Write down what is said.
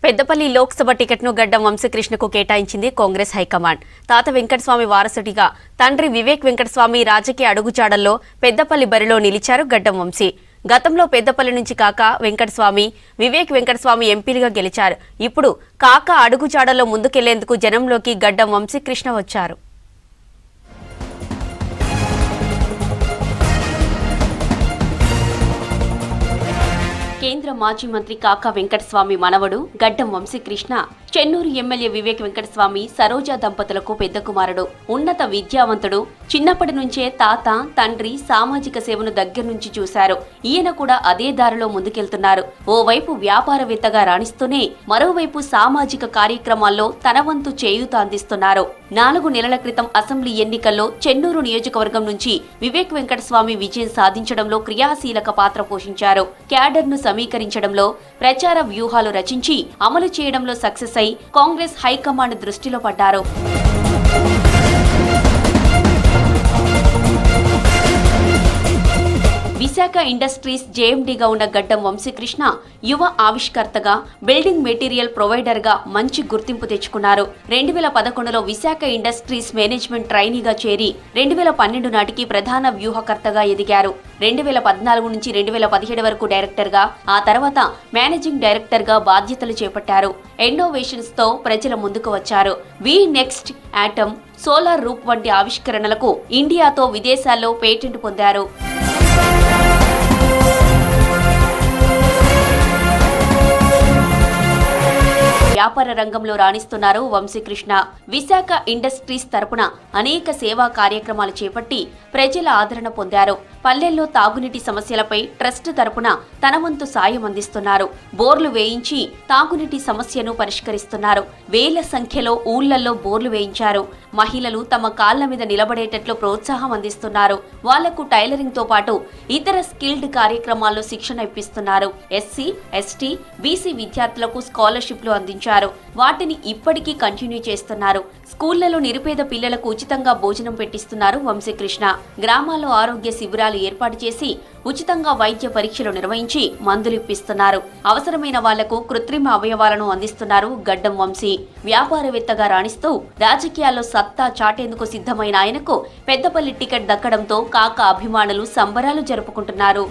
పెద్దపల్లి లోక్సభ టికెట్ను గడ్డం వంశీకృష్ణకు కేటాయించింది కాంగ్రెస్ హైకమాండ్. తాత వెంకటస్వామి వారసుడిగా తండ్రి వివేక్ వెంకటస్వామి రాజకీయ అడుగుజాడల్లో పెద్దపల్లి బరిలో నిలిచారు గడ్డం వంశీ. గతంలో పెద్దపల్లి నుంచి కాకా వెంకటస్వామి, వివేక్ వెంకటస్వామి ఎంపీలుగా గెలిచారు. ఇప్పుడు కాకా అడుగుజాడల్లో ముందుకెళ్లేందుకు జనంలోకి గడ్డం వంశీకృష్ణ వచ్చారు. కేంద్ర మాజీ మంత్రి కాకా వెంకటస్వామి మనవడు గడ్డం వంశీకృష్ణ చెన్నూరు ఎమ్మెల్యే వివేక్ వెంకటస్వామి సరోజా దంపతులకు పెద్ద కుమారుడు. ఉన్నత విద్యావంతుడు. చిన్నప్పటి నుంచే తాత తండ్రి సామాజిక సేవను దగ్గర నుంచి చూశారు. ఈయన కూడా అదే దారిలో ముందుకెళ్తున్నారు. ఓవైపు వ్యాపారవేత్తగా రాణిస్తూనే మరోవైపు సామాజిక కార్యక్రమాల్లో తన వంతు చేయూత అందిస్తున్నారు. 4 నెలల క్రితం అసెంబ్లీ ఎన్నికల్లో చెన్నూరు నియోజకవర్గం నుంచి వివేక్ వెంకటస్వామి విజయం సాధించడంలో క్రియాశీలక పాత్ర పోషించారు. క్యాడర్ను సమీకరించడంలో, ప్రచార వ్యూహాలు రచించి అమలు చేయడంలో సక్సెస్ అయి కాంగ్రెస్ హైకమాండ్ దృష్టిలో పడ్డారు. విశాఖ ఇండస్ట్రీస్ జేఎండీగా ఉన్న గడ్డం వంశీకృష్ణ యువ ఆవిష్కర్తగా, బిల్డింగ్ మెటీరియల్ ప్రొవైడర్గా మంచి గుర్తింపు తెచ్చుకున్నారు. 2011లో విశాఖ ఇండస్ట్రీస్ మేనేజ్మెంట్ ట్రైనీగా చేరి 2012 నాటికి ప్రధాన వ్యూహకర్తగా ఎదిగారు. 2014 నుంచి 2017 వరకు డైరెక్టర్గా, ఆ తర్వాత మేనేజింగ్ డైరెక్టర్గా బాధ్యతలు చేపట్టారు. ఇన్నోవేషన్స్ తో ప్రజల ముందుకు వచ్చారు. వి నెక్స్ట్ ఆటమ్, సోలార్ రూప్ వంటి ఆవిష్కరణలకు ఇండియాతో విదేశాల్లో పేటెంట్ పొందారు. వ్యాపార రంగంలో రాణిస్తున్నారు వంశీకృష్ణ. విశాఖ ఇండస్ట్రీస్ తరపున అనేక సేవా కార్యక్రమాలు చేపట్టి ప్రజల ఆదరణ పొందారు. పల్లెల్లో తాగునీటి సమస్యలపై ట్రస్ట్ తరపున తన వంతు సాయం అందిస్తున్నారు. బోర్లు వేయించి తాగునీటి సమస్యను పరిష్కరిస్తున్నారు. వేల సంఖ్యలో ఊళ్లలో బోర్లు వేయించారు. మహిళలు తమ కాళ్ల మీద నిలబడేటట్లు ప్రోత్సాహం అందిస్తున్నారు. వాళ్లకు టైలరింగ్ తో పాటు ఇతర స్కిల్డ్ కార్యక్రమాల్లో శిక్షణ ఇప్పిస్తున్నారు. ఎస్సీ, ఎస్టీ, బీసీ విద్యార్థులకు స్కాలర్షిప్లు అందించారు. వాటిని ఇప్పటికీ కంటిన్యూ చేస్తున్నారు. స్కూళ్లలో నిరుపేద పిల్లలకు ఉచితంగా భోజనం పెట్టిస్తున్నారు వంశీకృష్ణ. గ్రామాల్లో ఆరోగ్య శిబిరాలు ఏర్పాటు చేసి ఉచితంగా వైద్య పరీక్షలు నిర్వహించి మందులు ఇప్పిస్తున్నారు. అవసరమైన వాళ్లకు కృత్రిమ అవయవాలను అందిస్తున్నారు గడ్డం వంశీ. వ్యాపారవేత్తగా రాణిస్తూ రాజకీయాల్లో సత్తా చాటేందుకు సిద్ధమైన ఆయనకు పెద్దపల్లి టికెట్ దక్కడంతో కాకా అభిమానులు సంబరాలు జరుపుకుంటున్నారు.